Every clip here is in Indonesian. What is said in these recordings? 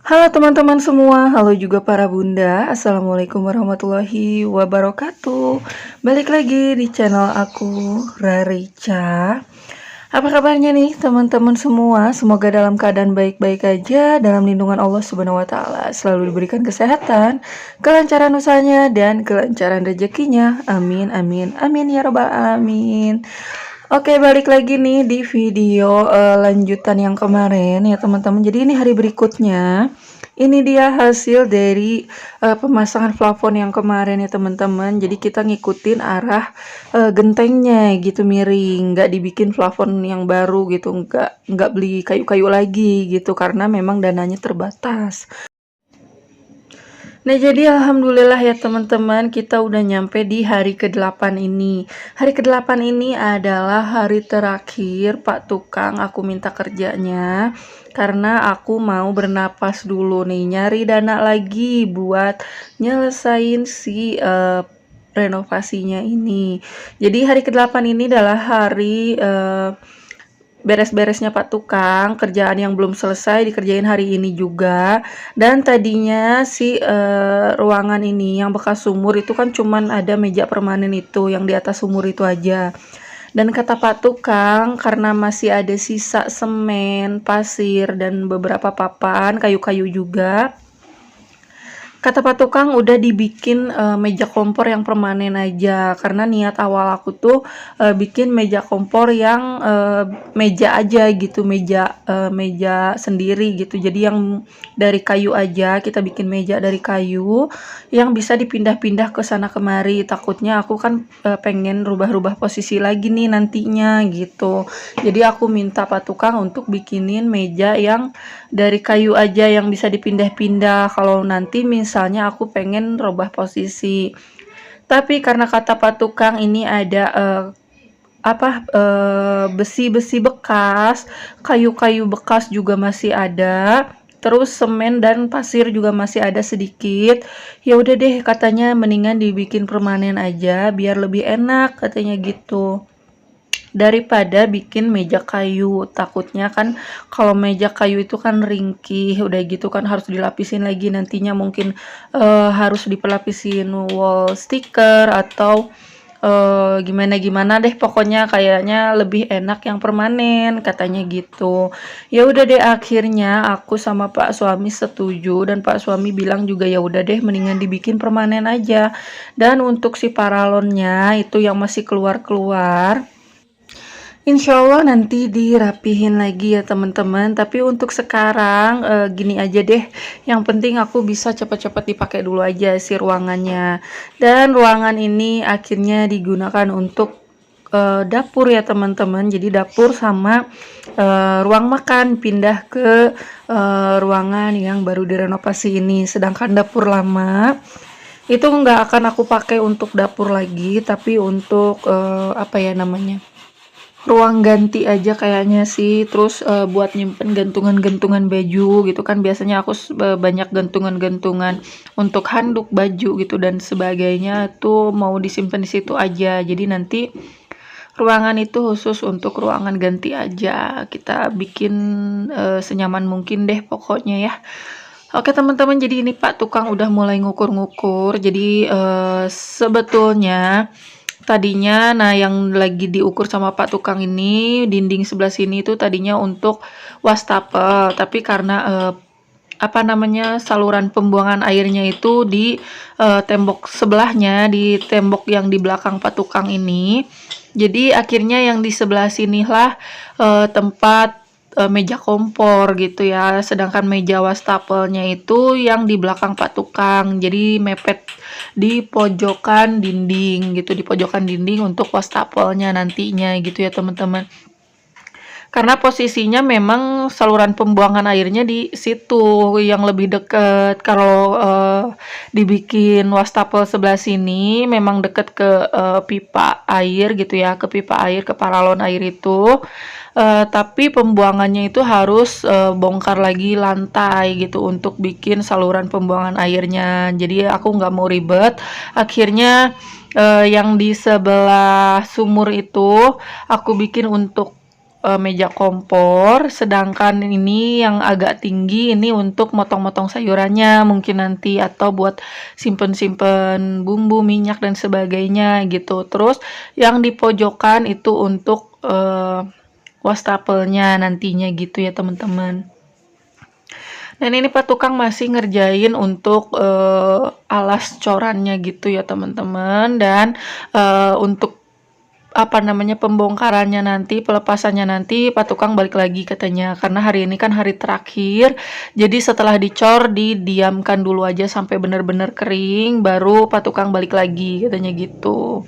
Halo teman-teman semua, halo juga para bunda. Assalamualaikum warahmatullahi wabarakatuh. Balik lagi di channel aku, Rarica. Apa kabarnya nih teman-teman semua? Semoga dalam keadaan baik-baik aja, dalam lindungan Allah Subhanahu wa taala, selalu diberikan kesehatan, kelancaran usahanya dan kelancaran rezekinya. Amin amin amin ya rabbal alamin. Oke, balik lagi nih di video lanjutan yang kemarin ya teman-teman. Jadi ini hari berikutnya. Ini dia hasil dari pemasangan plafon yang kemarin ya teman-teman. Jadi kita ngikutin arah gentengnya gitu miring, nggak dibikin plafon yang baru gitu, nggak beli kayu-kayu lagi gitu karena memang dananya terbatas. Nah, jadi alhamdulillah ya teman-teman, kita udah nyampe di hari ke-8 ini. Hari ke-8 ini adalah hari terakhir Pak Tukang aku minta kerjanya. Karena aku mau bernapas dulu nih, nyari dana lagi buat nyelesain si renovasinya ini. Jadi hari ke-8 ini adalah hari beres-beresnya Pak Tukang, kerjaan yang belum selesai dikerjain hari ini juga. Dan tadinya si ruangan ini yang bekas sumur itu kan cuman ada meja permanen itu yang di atas sumur itu aja. Dan kata Pak Tukang, karena masih ada sisa semen, pasir, dan beberapa papan, kayu-kayu juga, kata Pak Tukang udah dibikin meja kompor yang permanen aja, karena niat awal aku tuh bikin meja kompor yang meja aja gitu, meja sendiri gitu. Jadi yang dari kayu aja, kita bikin meja dari kayu yang bisa dipindah-pindah ke sana kemari. Takutnya aku kan pengen rubah-rubah posisi lagi nih nantinya gitu. Jadi aku minta Pak Tukang untuk bikinin meja yang dari kayu aja yang bisa dipindah-pindah kalau nanti misalnya aku pengen rubah posisi. Tapi karena kata Pak Tukang ini ada besi-besi bekas, kayu-kayu bekas juga masih ada, terus semen dan pasir juga masih ada sedikit. Ya udah deh, katanya mendingan dibikin permanen aja biar lebih enak, katanya gitu, daripada bikin meja kayu. Takutnya kan kalau meja kayu itu kan ringkih, udah gitu kan harus dilapisin lagi nantinya, mungkin harus dipelapisin wall sticker atau gimana-gimana deh, pokoknya kayaknya lebih enak yang permanen, katanya gitu. Ya udah deh, akhirnya aku sama Pak suami setuju dan Pak suami bilang juga ya udah deh mendingan dibikin permanen aja. Dan untuk si paralonnya itu yang masih keluar-keluar, insya Allah nanti dirapihin lagi ya teman-teman. Tapi untuk sekarang gini aja deh. Yang penting aku bisa cepat-cepat dipakai dulu aja si ruangannya. Dan ruangan ini akhirnya digunakan untuk dapur ya teman-teman. Jadi dapur sama ruang makan pindah ke ruangan yang baru direnovasi ini. Sedangkan dapur lama itu nggak akan aku pakai untuk dapur lagi, tapi untuk apa ya namanya, ruang ganti aja kayaknya sih. Terus buat nyimpen gantungan-gantungan baju gitu kan, biasanya aku banyak gantungan-gantungan untuk handuk, baju gitu dan sebagainya tuh mau disimpan di situ aja. Jadi nanti ruangan itu khusus untuk ruangan ganti aja, kita bikin senyaman mungkin deh pokoknya ya. Oke teman-teman, jadi ini Pak Tukang udah mulai ngukur-ngukur. Jadi sebetulnya tadinya, nah yang lagi diukur sama Pak Tukang ini, dinding sebelah sini itu tadinya untuk wastafel, tapi karena saluran pembuangan airnya itu di tembok sebelahnya, di tembok yang di belakang Pak Tukang ini. Jadi akhirnya yang di sebelah sinilah tempat meja kompor gitu ya, sedangkan meja wastafelnya itu yang di belakang Pak Tukang. Jadi mepet di pojokan dinding gitu, di pojokan dinding untuk wastafelnya nantinya gitu ya teman-teman. Karena posisinya memang saluran pembuangan airnya di situ yang lebih dekat. Kalau dibikin wastafel sebelah sini memang dekat ke pipa air gitu ya, ke pipa air, ke paralon air itu. Tapi pembuangannya itu harus bongkar lagi lantai gitu untuk bikin saluran pembuangan airnya. Jadi aku nggak mau ribet. Akhirnya yang di sebelah sumur itu aku bikin untuk meja kompor, sedangkan ini yang agak tinggi ini untuk motong-motong sayurannya mungkin nanti, atau buat simpen-simpen bumbu, minyak dan sebagainya gitu. Terus yang di pojokan itu untuk wastafelnya nantinya gitu ya teman-teman. Dan ini Pak Tukang masih ngerjain untuk alas corannya gitu ya teman-teman. Dan untuk apa namanya pembongkarannya nanti, pelepasannya nanti Pak Tukang balik lagi katanya, karena hari ini kan hari terakhir, jadi setelah dicor didiamkan dulu aja sampai benar-benar kering, baru Pak Tukang balik lagi katanya gitu.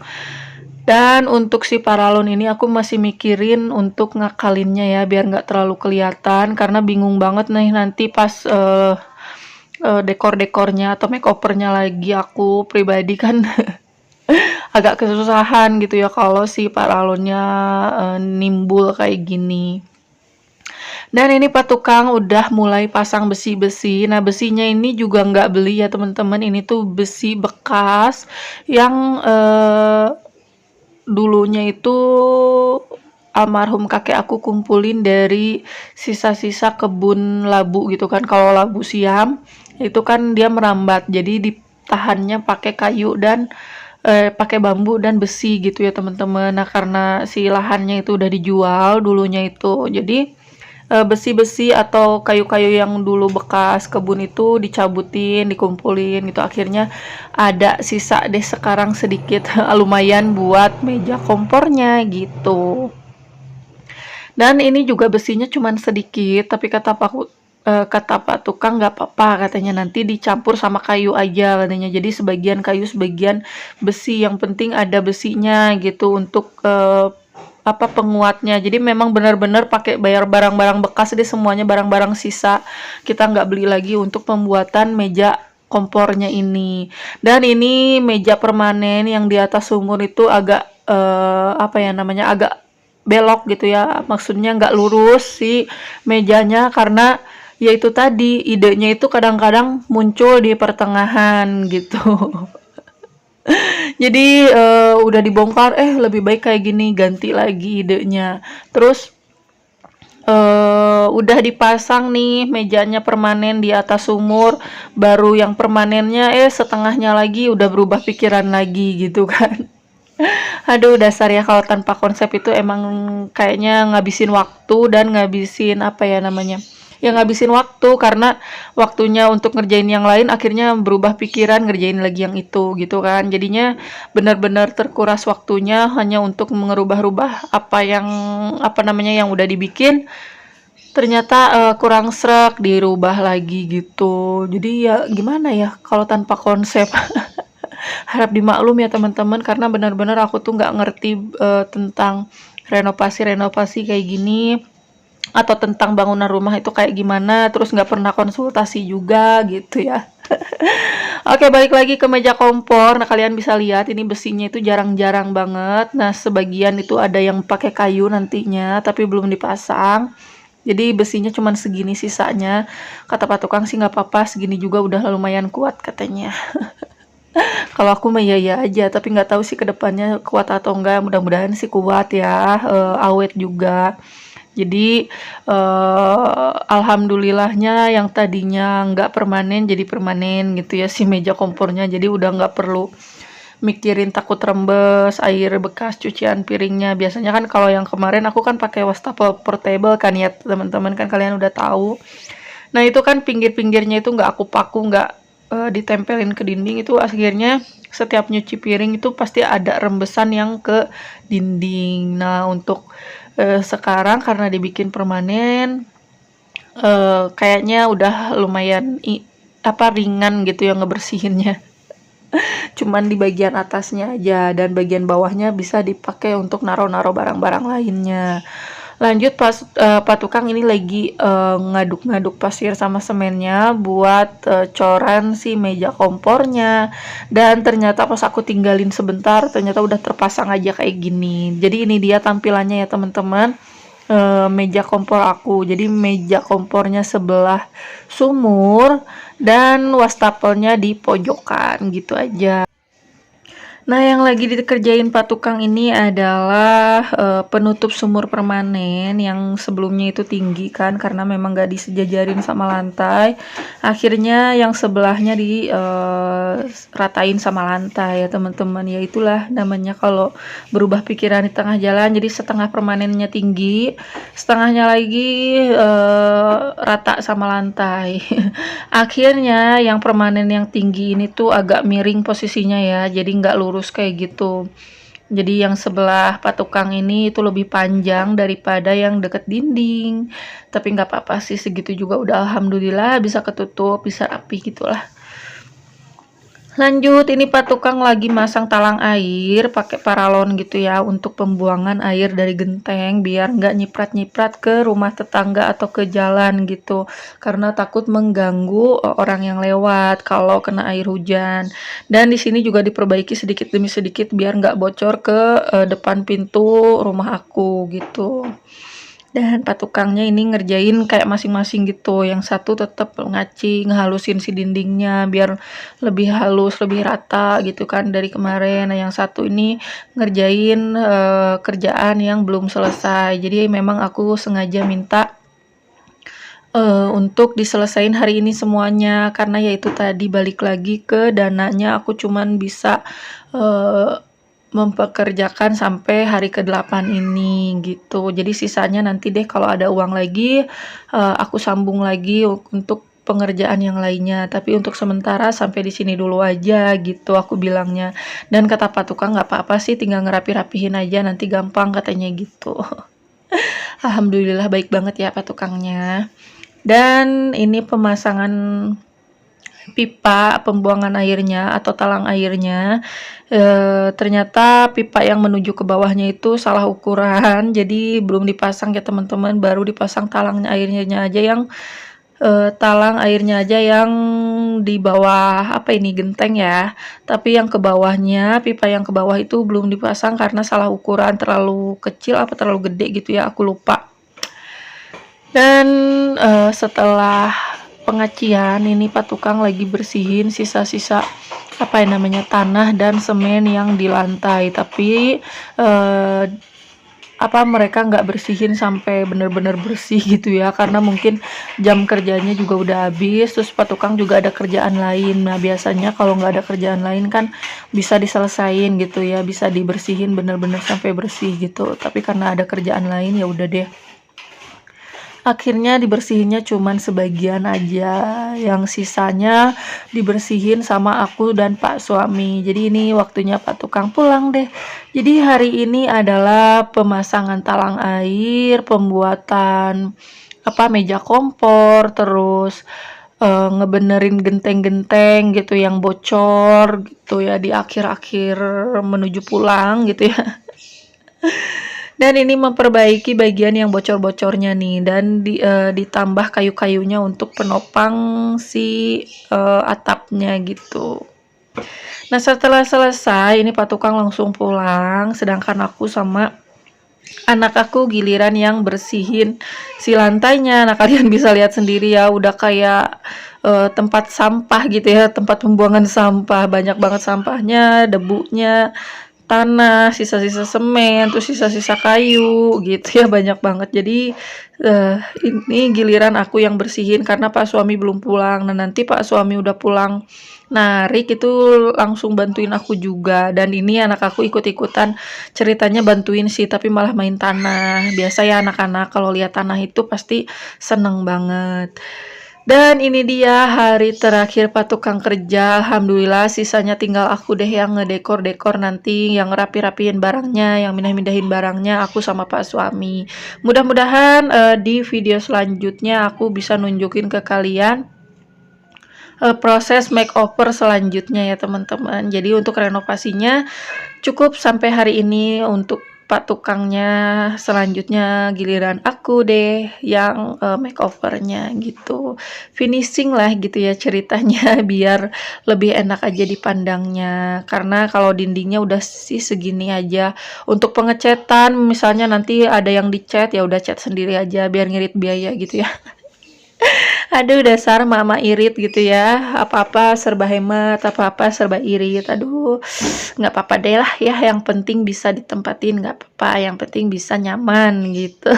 Dan untuk si paralon ini aku masih mikirin untuk ngakalinnya ya, biar nggak terlalu kelihatan, karena bingung banget nih nanti pas dekor-dekornya atau makeovernya lagi. Aku pribadi kan agak kesusahan gitu ya kalau si paralonnya nimbul kayak gini. Dan ini Pak Tukang udah mulai pasang besi-besi. Nah, besinya ini juga nggak beli ya teman-teman. Ini tuh besi bekas yang dulunya itu almarhum kakek aku kumpulin dari sisa-sisa kebun labu gitu kan. Kalau labu siam itu kan dia merambat, jadi ditahannya pakai kayu dan pakai bambu dan besi gitu ya teman-teman. Nah, karena si lahannya itu udah dijual dulunya itu, jadi besi-besi atau kayu-kayu yang dulu bekas kebun itu dicabutin, dikumpulin gitu. Akhirnya ada sisa deh sekarang sedikit lumayan buat meja kompornya gitu. Dan ini juga besinya cuman sedikit, tapi kata Pak Tukang nggak apa-apa katanya, nanti dicampur sama kayu aja katanya. Jadi sebagian kayu sebagian besi, yang penting ada besinya gitu untuk apa penguatnya. Jadi memang benar-benar pakai bayar barang-barang bekas deh semuanya, barang-barang sisa. Kita nggak beli lagi untuk pembuatan meja kompornya ini. Dan ini meja permanen yang di atas sumur itu agak apa ya namanya, agak belok gitu ya. Maksudnya nggak lurus si mejanya, karena ya itu tadi idenya itu kadang-kadang muncul di pertengahan gitu. Jadi udah dibongkar, lebih baik kayak gini, ganti lagi idenya. Terus udah dipasang nih mejanya permanen di atas sumur, baru yang permanennya setengahnya lagi udah berubah pikiran lagi gitu kan. Aduh, dasar ya kalau tanpa konsep itu emang kayaknya ngabisin waktu dan ngabisin apa ya namanya, ya ngabisin waktu, karena waktunya untuk ngerjain yang lain akhirnya berubah pikiran ngerjain lagi yang itu gitu kan. Jadinya benar-benar terkuras waktunya hanya untuk merubah-rubah apa yang apa namanya yang udah dibikin, ternyata kurang srek, dirubah lagi gitu. Jadi ya gimana ya kalau tanpa konsep. Harap dimaklum ya teman-teman, karena benar-benar aku tuh nggak ngerti tentang renovasi-renovasi kayak gini, atau tentang bangunan rumah itu kayak gimana, terus nggak pernah konsultasi juga gitu ya. Oke, balik lagi ke meja kompor. Nah, kalian bisa lihat ini besinya itu jarang-jarang banget. Nah, sebagian itu ada yang pakai kayu nantinya tapi belum dipasang, jadi besinya cuman segini sisanya. Kata Pak Tukang sih nggak apa-apa, segini juga udah lumayan kuat katanya. Kalau aku mah ya aja, tapi nggak tahu sih kedepannya kuat atau enggak. Mudah-mudahan sih kuat ya, awet juga. Jadi alhamdulillahnya yang tadinya nggak permanen jadi permanen gitu ya si meja kompornya. Jadi udah nggak perlu mikirin takut rembes air bekas cucian piringnya. Biasanya kan kalau yang kemarin aku kan pakai wastafel portable kan ya teman-teman, kan kalian udah tahu. Nah itu kan pinggir-pinggirnya itu nggak aku paku, nggak ditempelin ke dinding, itu akhirnya setiap nyuci piring itu pasti ada rembesan yang ke dinding. Nah untuk sekarang karena dibikin permanen, kayaknya udah lumayan apa ringan gitu ya ngebersihinnya. Cuman di bagian atasnya aja, dan bagian bawahnya bisa dipakai untuk naro-naro barang-barang lainnya. Lanjut Pak Tukang ini lagi ngaduk-ngaduk pasir sama semennya buat coran si meja kompornya. Dan ternyata pas aku tinggalin sebentar, ternyata udah terpasang aja kayak gini. Jadi ini dia tampilannya ya teman-teman, meja kompor aku. Jadi meja kompornya sebelah sumur dan wastafelnya di pojokan gitu aja. Nah, yang lagi dikerjain Pak Tukang ini adalah penutup sumur permanen yang sebelumnya itu tinggi kan, karena memang gak disejajarin sama lantai. Akhirnya yang sebelahnya di ratain sama lantai ya teman-teman. Ya itulah namanya kalau berubah pikiran di tengah jalan. Jadi setengah permanennya tinggi, setengahnya lagi rata sama lantai. Akhirnya yang permanen yang tinggi ini tuh agak miring posisinya ya, jadi nggak lurus kayak gitu. Jadi yang sebelah patukang ini itu lebih panjang daripada yang deket dinding. Tapi nggak apa-apa sih, segitu juga udah alhamdulillah bisa ketutup, bisa rapi gitulah. Lanjut, ini Pak Tukang lagi masang talang air pakai paralon gitu ya untuk pembuangan air dari genteng biar nggak nyiprat-nyiprat ke rumah tetangga atau ke jalan gitu. Karena takut mengganggu orang yang lewat kalau kena air hujan. Dan di sini juga diperbaiki sedikit demi sedikit biar nggak bocor ke depan pintu rumah aku gitu. Dan Pak Tukangnya ini ngerjain kayak masing-masing gitu. Yang satu tetap ngaci, ngehalusin si dindingnya biar lebih halus, lebih rata gitu kan dari kemarin. Nah, yang satu ini ngerjain kerjaan yang belum selesai. Jadi memang aku sengaja minta untuk diselesain hari ini semuanya, karena yaitu tadi balik lagi ke dananya aku cuman bisa mempekerjakan sampai hari ke-8 ini gitu. Jadi sisanya nanti deh kalau ada uang lagi aku sambung lagi untuk pengerjaan yang lainnya. Tapi untuk sementara sampai di sini dulu aja gitu aku bilangnya. Dan kata Pak Tukang nggak apa-apa sih, tinggal ngerapi-rapihin aja nanti gampang katanya gitu. Alhamdulillah baik banget ya Pak Tukangnya. Dan ini pemasangan pipa pembuangan airnya atau talang airnya, ternyata pipa yang menuju ke bawahnya itu salah ukuran, jadi belum dipasang ya teman-teman, baru dipasang talang airnya aja yang talang airnya aja yang di bawah apa ini genteng ya, tapi yang ke bawahnya, pipa yang ke bawah itu belum dipasang karena salah ukuran, terlalu kecil apa terlalu gede gitu ya, aku lupa. Dan setelah pengacian ini Pak Tukang lagi bersihin sisa-sisa apa ya namanya tanah dan semen yang di lantai, tapi apa mereka nggak bersihin sampai bener-bener bersih gitu ya, karena mungkin jam kerjanya juga udah habis, terus Pak Tukang juga ada kerjaan lain. Nah biasanya kalau nggak ada kerjaan lain kan bisa diselesain gitu ya, bisa dibersihin bener-bener sampai bersih gitu, tapi karena ada kerjaan lain ya udah deh, akhirnya dibersihinnya cuman sebagian aja, yang sisanya dibersihin sama aku dan Pak suami. Jadi ini waktunya Pak Tukang pulang deh. Jadi hari ini adalah pemasangan talang air, pembuatan apa meja kompor, terus ngebenerin genteng-genteng gitu yang bocor gitu ya di akhir-akhir menuju pulang gitu ya. Dan ini memperbaiki bagian yang bocor-bocornya nih, dan ditambah kayu-kayunya untuk penopang si atapnya gitu. Nah setelah selesai ini Pak Tukang langsung pulang, sedangkan aku sama anak aku giliran yang bersihin si lantainya. Nah kalian bisa lihat sendiri ya, udah kayak tempat sampah gitu ya, tempat pembuangan sampah, banyak banget sampahnya, debunya, tanah, sisa-sisa semen, terus sisa-sisa kayu gitu ya, banyak banget. Jadi ini giliran aku yang bersihin karena Pak suami belum pulang. Nah nanti Pak suami udah pulang narik itu langsung bantuin aku juga, dan ini anak aku ikut-ikutan ceritanya bantuin sih, tapi malah main tanah. Biasa ya anak-anak kalau lihat tanah itu pasti seneng banget. Dan ini dia hari terakhir Pak Tukang kerja. Alhamdulillah sisanya tinggal aku deh yang ngedekor-dekor nanti, yang rapi-rapiin barangnya, yang mindah-mindahin barangnya aku sama Pak suami. Mudah-mudahan di video selanjutnya aku bisa nunjukin ke kalian proses makeover selanjutnya ya teman-teman. Jadi untuk renovasinya cukup sampai hari ini untuk Pak Tukangnya, selanjutnya giliran aku deh yang makeovernya gitu, finishing lah gitu ya ceritanya biar lebih enak aja dipandangnya, karena kalau dindingnya udah sih segini aja. Untuk pengecetan misalnya nanti ada yang dicat ya udah cat sendiri aja biar ngirit biaya gitu ya. Aduh, dasar mama irit gitu ya. Apa-apa serba hemat, apa-apa serba irit. Aduh, nggak apa-apa deh lah ya. Yang penting bisa ditempatin, nggak apa-apa. Yang penting bisa nyaman gitu.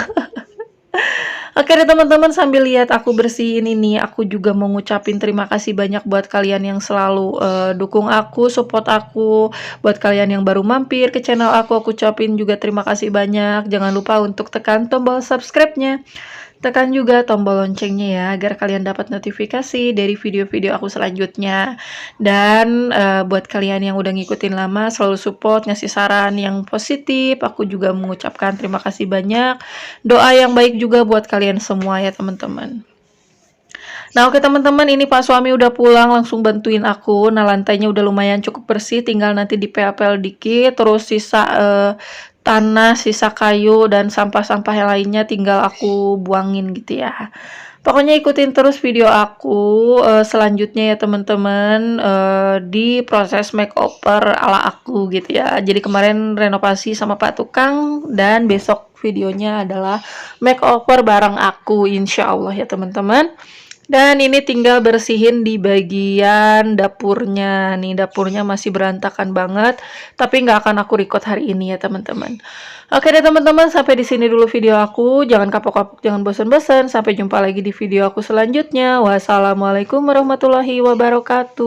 Oke deh teman-teman, sambil lihat aku bersihin ini, aku juga mau ngucapin terima kasih banyak buat kalian yang selalu dukung aku, support aku. Buat kalian yang baru mampir ke channel aku ucapin juga terima kasih banyak. Jangan lupa untuk tekan tombol subscribe-nya. Tekan juga tombol loncengnya ya, agar kalian dapat notifikasi dari video-video aku selanjutnya. Dan buat kalian yang udah ngikutin lama, selalu support, ngasih saran yang positif, aku juga mengucapkan terima kasih banyak. Doa yang baik juga buat kalian semua ya teman-teman. Nah oke teman-teman, ini Pak suami udah pulang, langsung bantuin aku. Nah lantainya udah lumayan cukup bersih, tinggal nanti dipel-pel dikit, terus sisa tanah, sisa kayu, dan sampah-sampah yang lainnya tinggal aku buangin gitu ya. Pokoknya ikutin terus video aku selanjutnya ya teman-teman, di proses makeover ala aku gitu ya. Jadi kemarin renovasi sama Pak Tukang, dan besok videonya adalah makeover bareng aku insya Allah ya teman-teman. Dan ini tinggal bersihin di bagian dapurnya. Nih dapurnya masih berantakan banget, tapi nggak akan aku record hari ini ya teman-teman. Oke deh teman-teman, sampai di sini dulu video aku. Jangan kapok-kapok, jangan bosan-bosan. Sampai jumpa lagi di video aku selanjutnya. Wassalamualaikum warahmatullahi wabarakatuh.